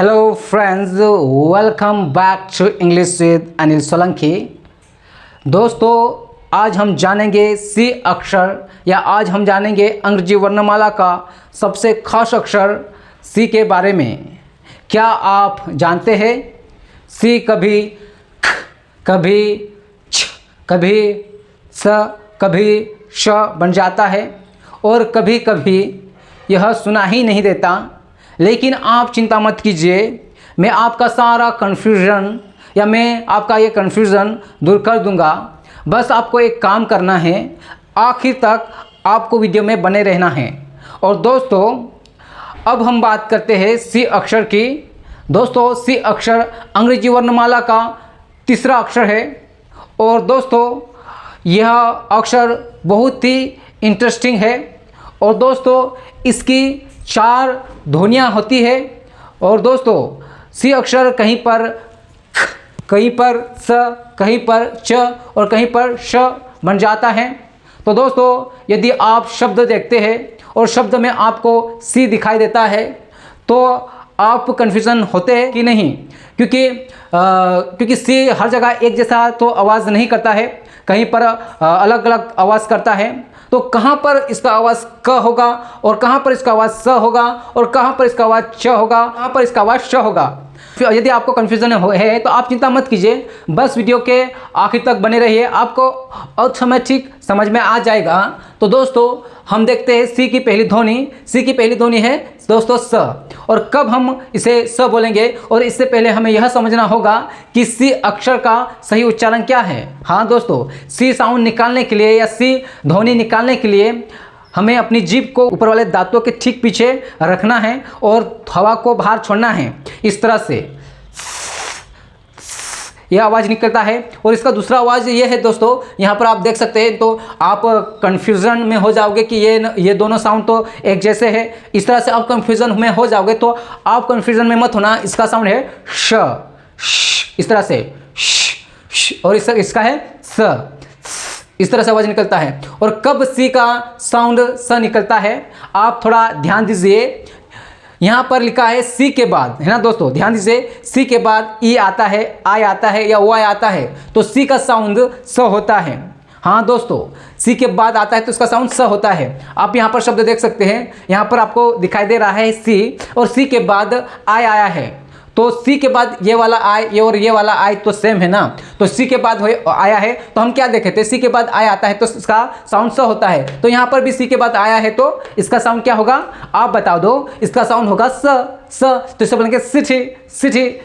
Hello friends, welcome back to English with Anil Solanki. दोस्तों, आज हम जानेंगे सी अक्षर या आज हम जानेंगे अंग्रेजी वर्णमाला का सबसे खास अक्षर सी के बारे में। क्या आप जानते हैं सी कभी ख, कभी छ, कभी स, कभी श बन जाता है और कभी कभी यह सुना ही नहीं देता। लेकिन आप चिंता मत कीजिए, मैं आपका सारा कन्फ्यूज़न या मैं आपका ये कन्फ्यूज़न दूर कर दूंगा। बस आपको एक काम करना है, आखिर तक आपको वीडियो में बने रहना है। और दोस्तों, अब हम बात करते हैं सी अक्षर की। दोस्तों, सी अक्षर अंग्रेजी वर्णमाला का तीसरा अक्षर है और दोस्तों यह अक्षर बहुत ही इंटरेस्टिंग है। और दोस्तों, इसकी 4 ध्वनियाँ होती है। और दोस्तों, सी अक्षर कहीं पर ख, कहीं पर स, कहीं पर च और कहीं पर श बन जाता है। तो दोस्तों, यदि आप शब्द देखते हैं और शब्द में आपको सी दिखाई देता है तो आप कन्फ्यूज़न होते हैं कि नहीं, क्योंकि सी हर जगह एक जैसा तो आवाज़ नहीं करता है, कहीं पर अलग अलग आवाज़ करता है। तो कहाँ पर इसका आवाज़ क होगा और कहाँ पर इसका आवाज़ स होगा और कहाँ पर इसका आवाज़ च होगा, कहाँ पर इसका आवाज़ श होगा। फिर यदि आपको कन्फ्यूज़न है तो आप चिंता मत कीजिए, बस वीडियो के आखिर तक बने रहिए, आपको ऑटोमेटिक समझ में आ जाएगा। तो दोस्तों, हम देखते हैं सी की पहली ध्वनि। सी की पहली ध्वनि है दोस्तों स। और कब हम इसे स बोलेंगे, और इससे पहले हमें यह समझना होगा कि सी अक्षर का सही उच्चारण क्या है। हाँ दोस्तों, सी साउंड निकालने के लिए या सी ध्वनि निकालने के लिए हमें अपनी जीभ को ऊपर वाले दांतों के ठीक पीछे रखना है और हवा को बाहर छोड़ना है। इस तरह से यह आवाज़ निकलता है। और इसका दूसरा आवाज़ ये है दोस्तों, यहाँ पर आप देख सकते हैं। तो आप कन्फ्यूज़न में हो जाओगे कि ये दोनों साउंड तो एक जैसे है। इस तरह से आप कन्फ्यूज़न में हो जाओगे, तो आप कन्फ्यूज़न में मत होना। इसका साउंड है श, इस तरह से श, और इसका है स। इस तरह से आवाज़ निकलता है। और कब सी का साउंड स निकलता है, आप थोड़ा ध्यान दीजिए। यहाँ पर लिखा है सी के बाद, है ना दोस्तों, ध्यान दीजिए। सी के बाद ई आता है, आई आता है या वाई आता है, तो सी का साउंड स होता है। हाँ दोस्तों, सी के बाद आता है तो इसका साउंड स होता है। आप यहाँ पर शब्द देख सकते हैं, यहाँ पर आपको दिखाई दे रहा है सी, और सी के बाद आई आया है। तो सी के बाद ये वाला आई, ये और ये वाला आई तो सेम है ना। तो सी के बाद आया है तो हम क्या देखे थे, सी के बाद आई आता है तो इसका साउंड स होता है। तो यहाँ पर भी सी के बाद आया है तो इसका साउंड क्या होगा, आप बता दो। इसका साउंड होगा स। तो इसे बोलेंगे सिटी।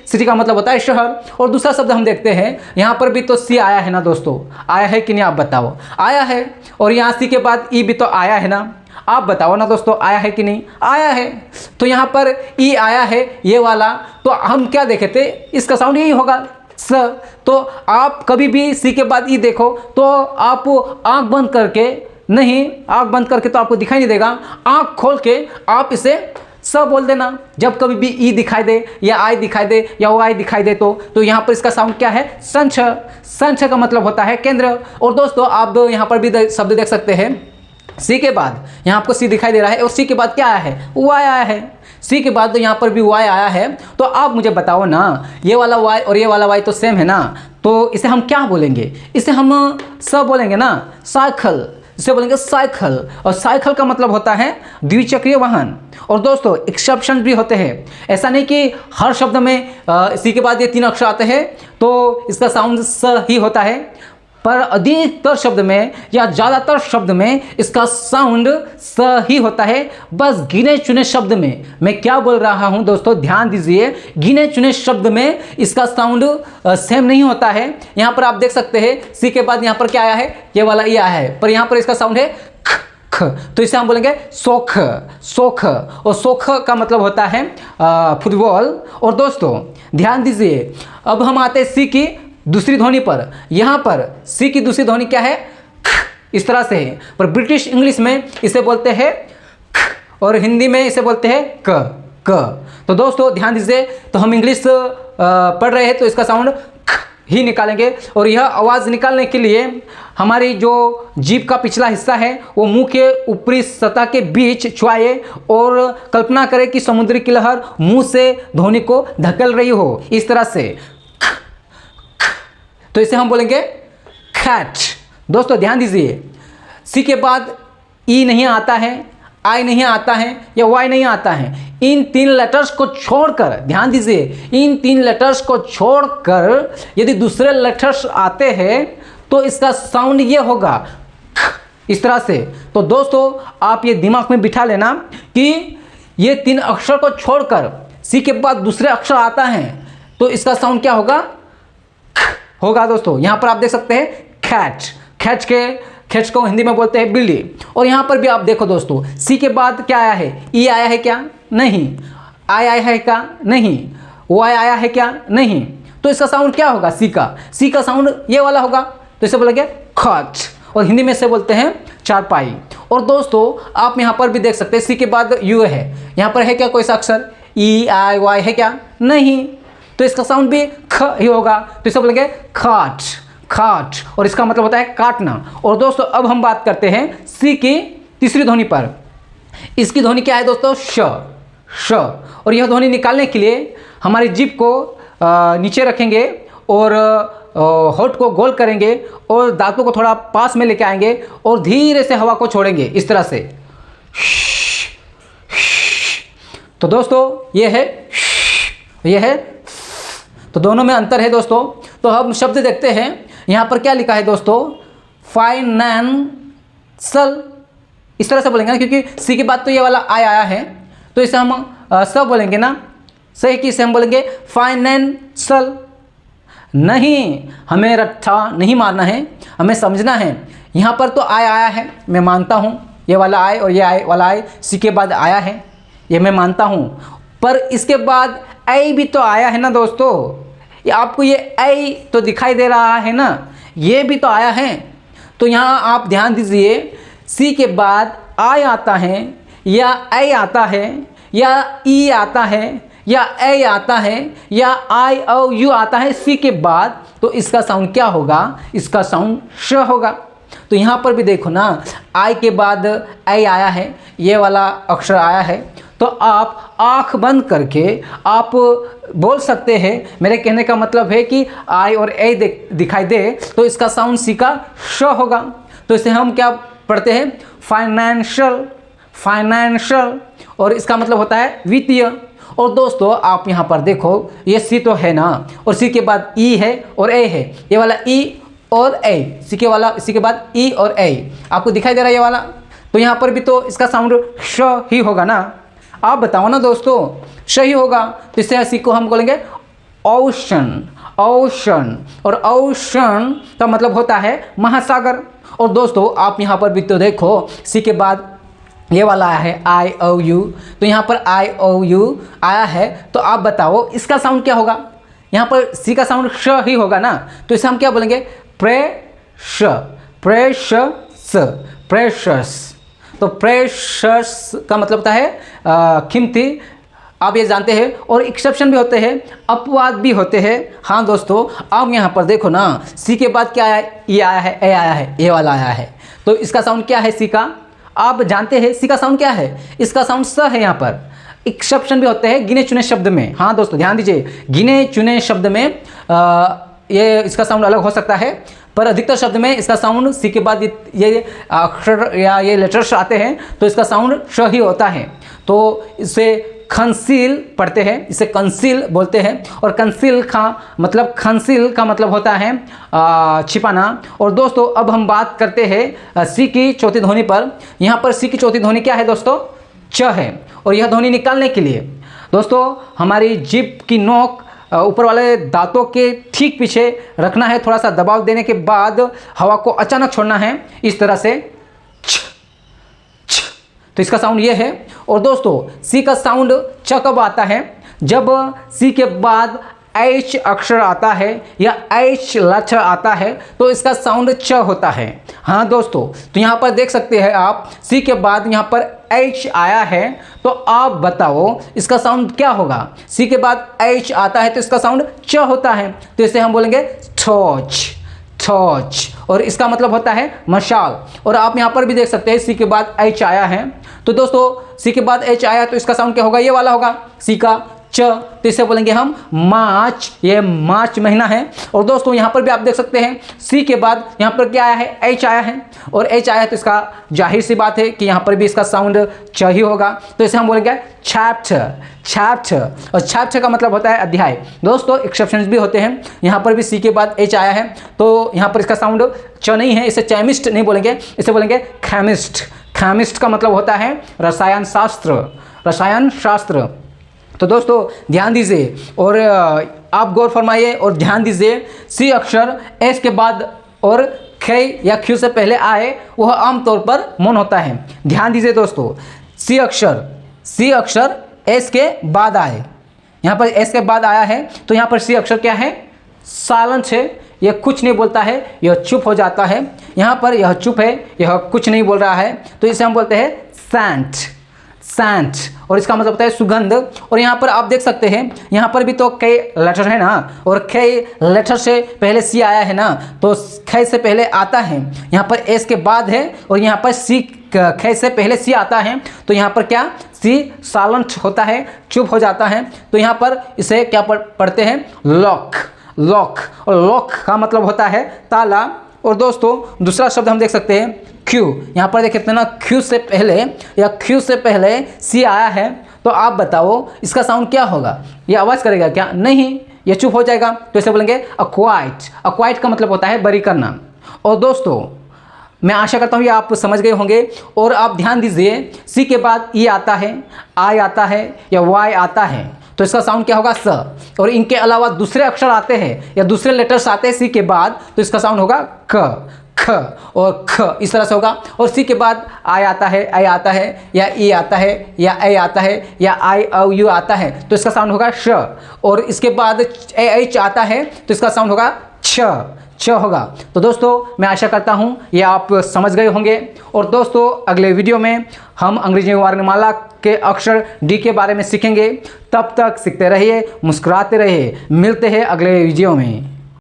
सिटी का मतलब होता है शहर। और दूसरा शब्द हम देखते हैं, यहाँ पर भी तो सी आया है ना दोस्तों, आया है कि नहीं, आप बताओ। आया है। और यहाँ सी के बाद ई भी तो आया है ना, आप बताओ ना दोस्तों, आया है कि नहीं, आया है। तो यहाँ पर ई आया है ये वाला, तो हम क्या देखे थे, इसका साउंड यही होगा स। तो आप कभी भी सी के बाद ई देखो तो आप आंख बंद करके नहीं, आंख बंद करके तो आपको दिखाई नहीं देगा, आंख खोल के आप इसे स बोल देना। जब कभी भी ई दिखाई दे या आई दिखाई दे या वो आई दिखाई दे तो यहाँ पर इसका साउंड क्या है, संछ। संछ का मतलब होता है केंद्र। और दोस्तों, आप यहाँ पर भी शब्द देख सकते हैं। सी के बाद यहाँ आपको सी दिखाई दे रहा है और सी के बाद क्या आया है, वाई आया है। सी के बाद तो यहाँ पर भी वाई आया है। तो आप मुझे बताओ ना, ये वाला वाई और ये वाला वाई तो सेम है ना, तो इसे हम क्या बोलेंगे, इसे हम स बोलेंगे ना, साइकिल। इसे बोलेंगे साइकिल। और साइकिल का मतलब होता है द्विचक्रीय वाहन। और दोस्तों, एक्सेप्शन भी होते हैं, ऐसा नहीं कि हर शब्द में सी के बाद ये 3 अक्षर आते हैं तो इसका साउंड स ही होता है। पर अधिकतर शब्द में या ज़्यादातर शब्द में इसका साउंड स ही होता है। बस गिने चुने शब्द में, मैं क्या बोल रहा हूं दोस्तों, ध्यान दीजिए, गिने चुने शब्द में इसका साउंड सेम नहीं होता है। यहाँ पर आप देख सकते हैं सी के बाद यहाँ पर क्या आया है, ये वाला ई आया है, पर यहाँ पर इसका साउंड है ख ख। तो इसे हम बोलेंगे सोख। सोख, और सोख का मतलब होता है फुटबॉल। और दोस्तों ध्यान दीजिए, अब हम आते हैं सी की दूसरी ध्वनि पर। यहाँ पर सी की दूसरी ध्वनि क्या है, ख, इस तरह से है। पर ब्रिटिश इंग्लिश में इसे बोलते हैं ख और हिंदी में इसे बोलते हैं क। क। तो दोस्तों ध्यान दीजिए, तो हम इंग्लिश पढ़ रहे हैं तो इसका साउंड ख ही निकालेंगे। और यह आवाज़ निकालने के लिए हमारी जो जीभ का पिछला हिस्सा है वो मुंह के ऊपरी सतह के बीच छुआए और कल्पना करें कि समुद्री की लहर मुंह से ध्वनि को धकेल रही हो, इस तरह से। तो इसे हम बोलेंगे कैट। दोस्तों ध्यान दीजिए, सी के बाद ई नहीं आता है, आई नहीं आता है या वाई नहीं आता है। इन 3 लेटर्स को छोड़कर, ध्यान दीजिए, इन 3 लेटर्स को छोड़कर यदि दूसरे लेटर्स आते हैं तो इसका साउंड ये होगा इस तरह से। तो दोस्तों आप ये दिमाग में बिठा लेना कि ये 3 अक्षर को छोड़कर सी के बाद दूसरे अक्षर आता है तो इसका साउंड क्या होगा दोस्तों। यहाँ पर आप देख सकते हैं कैट। कैच को हिंदी में बोलते हैं बिल्ली। और यहाँ पर भी आप देखो दोस्तों, सी के बाद क्या आया है? ई आया है क्या? नहीं। आई आया है क्या? नहीं। वाई आया है क्या? नहीं। तो इसका साउंड क्या होगा? सी का साउंड ये वाला होगा। तो इसे बोलेंगे खच, और हिंदी में से बोलते हैं चारपाई। और दोस्तों आप यहाँ पर भी देख सकते हैं, सी के बाद यू है। यहाँ पर है क्या कोई सा अक्षर? ई आई वाई है क्या? नहीं। तो इसका साउंड भी ख ही होगा। तो इसे बोलेंगे खाट, और इसका मतलब होता है काटना। और दोस्तों अब हम बात करते हैं सी की तीसरी ध्वनि पर। इसकी ध्वनि क्या है दोस्तों? श। और यह ध्वनि निकालने के लिए हमारी जीभ को नीचे रखेंगे और होठ को गोल करेंगे और दांतों को थोड़ा पास में लेके आएंगे और धीरे से हवा को छोड़ेंगे इस तरह से। तो दोस्तों ये है, तो दोनों में अंतर है दोस्तों। तो हम शब्द देखते हैं, यहाँ पर क्या लिखा है दोस्तों? फाइनेंशियल, इस तरह से बोलेंगे ना, क्योंकि सी के बाद तो ये वाला आई आया है, तो इसे हम सब बोलेंगे ना, सही कि इसे हम बोलेंगे फाइनेंशियल। नहीं, हमें रट्टा नहीं मारना है, हमें समझना है। यहाँ पर तो आई आया है, मैं मानता हूँ, ये वाला आई और ये आई वाला आई सी के बाद आया है, ये मैं मानता हूँ। पर इसके बाद आई भी तो आया है ना दोस्तों। ये आपको ये आई तो दिखाई दे रहा है ना, ये भी तो आया है। तो यहाँ आप ध्यान दीजिए, सी के बाद आई आता है या आई आता है या ई आता है या ए आता है या आई ओ यू आता है सी के बाद, तो इसका साउंड क्या होगा? इसका साउंड श होगा। तो यहाँ पर भी देखो ना, आई के बाद आई आया है, ये वाला अक्षर आया है, तो आप आँख बंद करके आप बोल सकते हैं। मेरे कहने का मतलब है कि आई और ए दिखाई दे तो इसका साउंड सी का श होगा। तो इसे हम क्या पढ़ते हैं? फाइनेंशियल, और इसका मतलब होता है वित्तीय। और दोस्तों आप यहाँ पर देखो, ये सी तो है ना, और सी के बाद ई है और ए है, ये वाला ई और ए, सी के बाद ई और ए आपको दिखाई दे रहा है ये वाला। तो यहाँ पर भी तो इसका साउंड श ही होगा ना। आप बताओ ना दोस्तों, सही होगा। तो इससे सी को हम बोलेंगे ओशन, और ओशन का मतलब होता है महासागर। और दोस्तों आप यहाँ पर भी तो देखो, सी के बाद ये वाला आया है आई ओ यू, तो यहाँ पर आई ओ यू आया है, तो आप बताओ इसका साउंड क्या होगा? यहाँ पर सी का साउंड श ही होगा ना। तो इसे हम क्या बोलेंगे? प्रेशस। तो प्रेशस का मतलब होता है कीमती, आप ये जानते हैं। और एक्सेप्शन भी होते हैं, अपवाद भी होते हैं। हाँ दोस्तों आप यहाँ पर देखो ना, सी के बाद क्या आया है? ई आया है, ए आया है, ये वाला आया है, तो इसका साउंड क्या है? सी का आप जानते हैं सी का साउंड क्या है? इसका साउंड स है। यहाँ पर एक्सेप्शन भी होते हैं गिने चुने शब्द में। हाँ दोस्तों ध्यान दीजिए, गिने चुने शब्द में ये इसका साउंड अलग हो सकता है, पर अधिकतर शब्द में इसका साउंड सी के बाद ये अक्षर या ये लेटर्स आते हैं तो इसका साउंड श ही होता है। तो इसे खंसील पढ़ते हैं, इसे कंसील बोलते हैं। और कंसील का मतलब होता है छिपाना। और दोस्तों अब हम बात करते हैं सी की चौथी ध्वनि पर। यहाँ पर सी की चौथी ध्वनि क्या है दोस्तों? च है। और यह ध्वनि निकालने के लिए दोस्तों हमारी जीभ की नोक ऊपर वाले दांतों के ठीक पीछे रखना है, थोड़ा सा दबाव देने के बाद हवा को अचानक छोड़ना है इस तरह से, तो इसका साउंड ये है। और दोस्तों सी का साउंड च कब आता है? जब सी के बाद एच अक्षर आता है या एच लक्षण आता है तो इसका साउंड च होता है। हाँ दोस्तों, तो यहाँ पर देख सकते हैं आप, सी के बाद यहाँ पर एच आया है, तो आप बताओ इसका साउंड क्या होगा। सी के बाद एच आता है तो इसका साउंड च होता है, तो इसे हम बोलेंगे टॉर्च, टॉर्च, और इसका मतलब होता है मशाल। और आप यहाँ पर भी देख सकते हैं सी के बाद एच आया है, तो दोस्तों सी के बाद एच आया तो इसका साउंड क्या होगा, ये वाला होगा, सी का च, तो इसे बोलेंगे हम मार्च, ये मार्च महीना है। और दोस्तों यहाँ पर भी आप देख सकते हैं सी के बाद यहाँ पर क्या आया है, एच आया है, और एच आया है तो इसका जाहिर सी बात है कि यहाँ पर भी इसका साउंड च ही होगा, तो इसे हम बोलेंगे चैप्टर, चैप्टर। और चैप्टर का मतलब होता है अध्याय। दोस्तों एक्सेप्शंस भी होते हैं, यहाँ पर भी सी के बाद एच आया है तो यहाँ पर इसका साउंड च नहीं है, इसे केमिस्ट नहीं बोलेंगे, इसे बोलेंगे केमिस्ट। केमिस्ट का मतलब होता है रसायन शास्त्र, रसायन शास्त्र। तो दोस्तों ध्यान दीजिए और आप गौर फरमाइए और ध्यान दीजिए, सी अक्षर एस के बाद और खे या क्यू से पहले आए वह आमतौर पर मौन होता है। ध्यान दीजिए दोस्तों, सी अक्षर एस के बाद आए, यहाँ पर एस के बाद आया है तो यहाँ पर सी अक्षर क्या है, साइलेंट है, यह कुछ नहीं बोलता है, यह चुप हो जाता है। यहाँ पर यह चुप है, यह कुछ नहीं बोल रहा है, तो इसे हम बोलते हैं सेंट, सेंट, और इसका मतलब होता है सुगंध। और यहाँ पर आप देख सकते हैं, यहाँ पर भी तो कई लेटर है ना, और कई लेटर से पहले सी आया है ना, तो ख से पहले आता है, यहाँ पर एस के बाद है, और यहाँ पर सी ख से पहले सी आता है, तो यहाँ पर क्या, सी साइलेंट होता है, चुप हो जाता है, तो यहाँ पर इसे क्या पढ़ते हैं, लॉक, लॉक। और लॉक का मतलब होता है ताला। और दोस्तों दूसरा शब्द हम देख सकते हैं क्यू, यहाँ पर देख सकते हैं ना, क्यू से पहले या क्यू से पहले सी आया है, तो आप बताओ इसका साउंड क्या होगा, ये आवाज़ करेगा क्या, नहीं, ये चुप हो जाएगा, तो इसे बोलेंगे अक्वाइट। अक्वाइट का मतलब होता है बरी करना। और दोस्तों मैं आशा करता हूँ ये आप समझ गए होंगे। और आप ध्यान दीजिए, सी के बाद ई आता है, आई आता है या वाई आता है, तो इसका साउंड क्या होगा, स। और इनके अलावा दूसरे अक्षर आते हैं या दूसरे लेटर्स आते हैं सी के बाद, तो इसका साउंड होगा क, ख और ख, इस तरह से होगा। और सी के बाद आई आता है, आई आता है, या ई आता है, या ए आता है, या आई औ यू आता है, तो इसका साउंड होगा श। और इसके बाद एच आता है तो इसका साउंड होगा छ, छ होगा। तो दोस्तों मैं आशा करता हूँ ये आप समझ गए होंगे। और दोस्तों अगले वीडियो में हम अंग्रेजी वर्णमाला के अक्षर डी के बारे में सीखेंगे। तब तक सीखते रहिए, मुस्कुराते रहिए। मिलते हैं अगले वीडियो में।